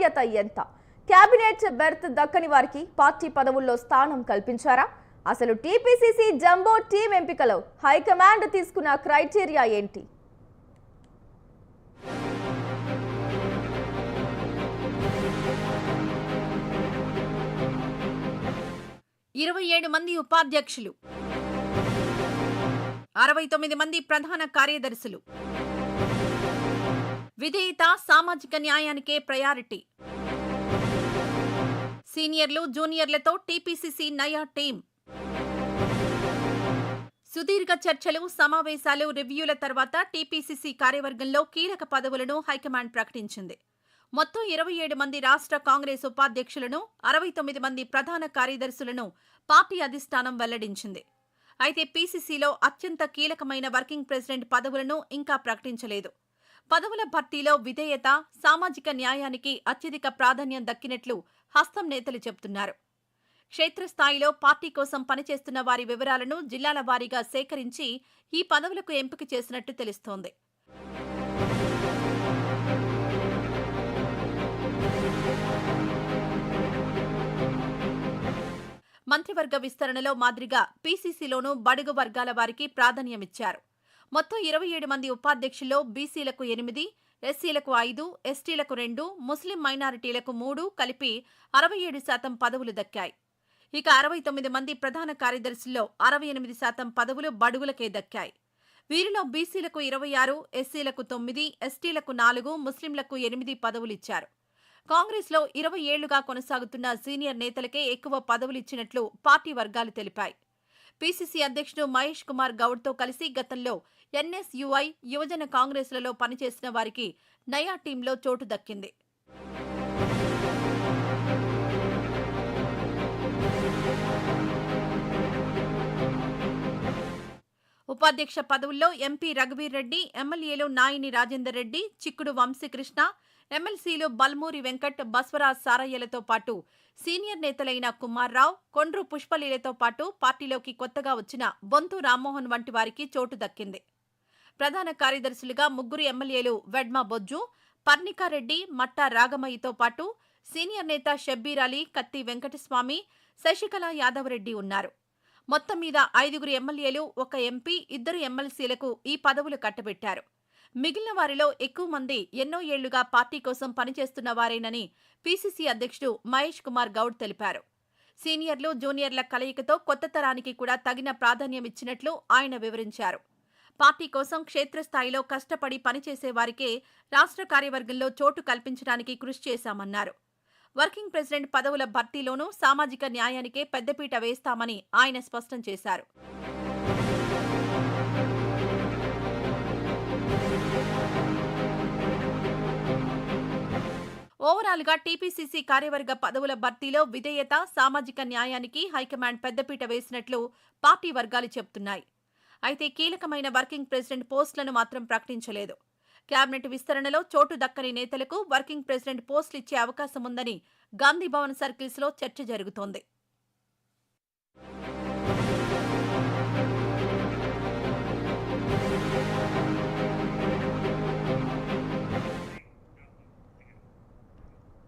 ప్రాధాన్యత ఎంత? Cabinet berth దక్కని వారికి పార్టీ పదవుల్లో స్థానం కల్పించారా? అసలు టీపీసీసీ జంబో టీం ఎంపికలో హైకమాండ్ తీసుకున్న క్రైటీరియా ఏంటి? ఇరవై 27 మంది ఉపాధ్యక్షులు, 69 మంది ప్రధాన కార్యదర్శులు. విధేయత, సామాజిక న్యాయానికే ప్రయారిటీ. సీనియర్లు, జూనియర్లతో టీపీసీసీ నయా టీం. సుదీర్ఘ చర్చలు, సమావేశాలు, రివ్యూల తర్వాత టీపీసీసీ కార్యవర్గంలో కీలక పదవులను హైకమాండ్ ప్రకటించింది. మొత్తం 27 మంది రాష్ట్ర కాంగ్రెస్ ఉపాధ్యక్షులను, 69 మంది ప్రధాన కార్యదర్శులను పార్టీ అధిష్టానం వెల్లడించింది. అయితే పీసీసీలో అత్యంత కీలకమైన వర్కింగ్ ప్రెసిడెంట్ పదవులను ఇంకా ప్రకటించలేదు. పదవుల భర్తీలో విధేయత, సామాజిక న్యాయానికి అత్యధిక ప్రాధాన్యం దక్కినట్లు హస్తం నేతలు చెబుతున్నారు. క్షేత్రస్థాయిలో పార్టీ కోసం పనిచేస్తున్న వారి వివరాలను జిల్లాల వారీగా సేకరించి ఈ పదవులకు ఎంపిక చేసినట్టు తెలుస్తోంది. మంత్రివర్గ విస్తరణలో మాదిరిగా పీసీసీలోనూ బడుగు వర్గాల వారికి ప్రాధాన్యమిచ్చారు. మొత్తం 27 మంది ఉపాధ్యక్షుల్లో బీసీలకు 8, ఎస్సీలకు 5, ఎస్టీలకు 2, ముస్లిం మైనారిటీలకు 3 కలిపి 67% పదవులు దక్కాయి. ఇక 69 మంది ప్రధాన కార్యదర్శుల్లో 68% పదవులు బడుగులకే దక్కాయి. వీరిలో బీసీలకు 26, ఎస్సీలకు 9, ఎస్టీలకు 4, ముస్లింలకు 8 పదవులిచ్చారు. కాంగ్రెస్లో 20 ఏళ్లుగా కొనసాగుతున్న సీనియర్ నేతలకే ఎక్కువ పదవులిచ్చినట్లు పార్టీ వర్గాలు తెలిపాయి. పీసీసీ అధ్యక్షుడు మహేష్ కుమార్ గౌడ్తో కలిసి గతంలో ఎన్ఎస్యుఐ, యువజన కాంగ్రెస్లలో పనిచేసిన వారికి నయా టీంలో చోటు దక్కింది. ఉపాధ్యక్ష పదవుల్లో ఎంపీ రఘువీర్ రెడ్డి, ఎమ్మెల్యేలు నాయిని రాజేందర్ రెడ్డి, చిక్కుడు వంశీకృష్ణ, ఎమ్మెల్సీలు బల్మూరి వెంకట్, బస్వరాజ్ సారయ్యలతో పాటు సీనియర్ నేతలైన కుమార్రావు, కొండ్రు పుష్పలీలతో పాటు పార్టీలోకి కొత్తగా వచ్చిన బొంతు రామ్మోహన్ వంటి వారికి చోటు దక్కింది. ప్రధాన కార్యదర్శులుగా 3 ఎమ్మెల్యేలు వెడ్మ బొజ్జు, పర్ణికారెడ్డి, మట్టా రాగమయ్యతో పాటు సీనియర్ నేత షబ్బీర్ అలీ, కత్తి వెంకటస్వామి, శశికళ యాదవరెడ్డి ఉన్నారు. మొత్తం మీద 5 ఎమ్మెల్యేలు, 1 ఎంపీ, 2 ఎమ్మెల్సీలకు ఈ పదవులు కట్టబెట్టారు. మిగిలిన వారిలో ఎక్కువ మంది ఎన్నో ఏళ్లుగా పార్టీ కోసం పనిచేస్తున్న వారేనని పీసీసీ అధ్యక్షుడు మహేష్ కుమార్ గౌడ్ తెలిపారు. సీనియర్లు, జూనియర్ల కలయికతో కొత్త తరానికి కూడా తగిన ప్రాధాన్యమిచ్చినట్లు ఆయన వివరించారు. పార్టీ కోసం క్షేత్రస్థాయిలో కష్టపడి పనిచేసే వారికే రాష్ట్ర కార్యవర్గంలో చోటు కల్పించడానికి కృషి చేశామన్నారు. వర్కింగ్ ప్రెసిడెంట్ పదవుల భర్తీలోనూ సామాజిక న్యాయానికే పెద్దపీట వేస్తామని ఆయన స్పష్టం చేశారు. ఓవరాల్గా టీపీసీసీ కార్యవర్గ పదవుల భర్తీలో విధేయత, సామాజిక న్యాయానికి హైకమాండ్ పెద్దపీట వేసినట్లు పార్టీ వర్గాలు చెబుతున్నాయి. అయితే కీలకమైన వర్కింగ్ ప్రెసిడెంట్ పోస్టులను మాత్రం ప్రకటించలేదు. కేబినెట్ విస్తరణలో చోటు దక్కని నేతలకు వర్కింగ్ ప్రెసిడెంట్ పోస్టులు ఇచ్చే అవకాశం ఉందని గాంధీభవన్ సర్కిల్స్లో చర్చ జరుగుతోంది.